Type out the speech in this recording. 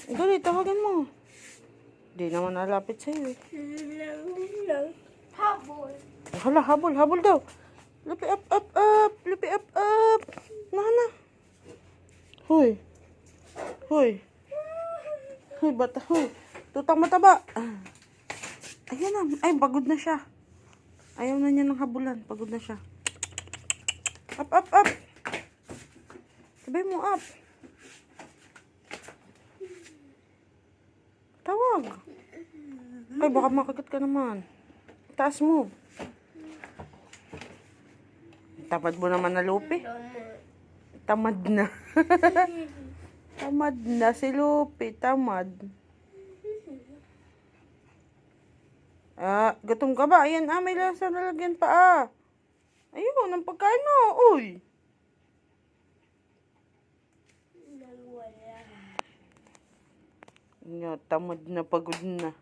Dali, tawagan mo. Di naman nalapit sa'yo eh. Habol. Hala, habol daw. Lupi up. Lupi up. Na. Hoy. Hoy, bata, hoy. Tutang mataba. Ayan na. Ay, pagod na siya. Ayaw na niya ng habulan. Pagod na siya. Up. Sabay mo, up. Tawag. Ay, baka makagat ka naman. Taas mo. Tamad mo naman na, Lupi. Tamad na. Tamad na si Lupi. Tamad. Gutom ka ba? Ayan, may lasa nalagyan pa, Ayun, ang pagkain mo. Uy. Tamad na, pagod na.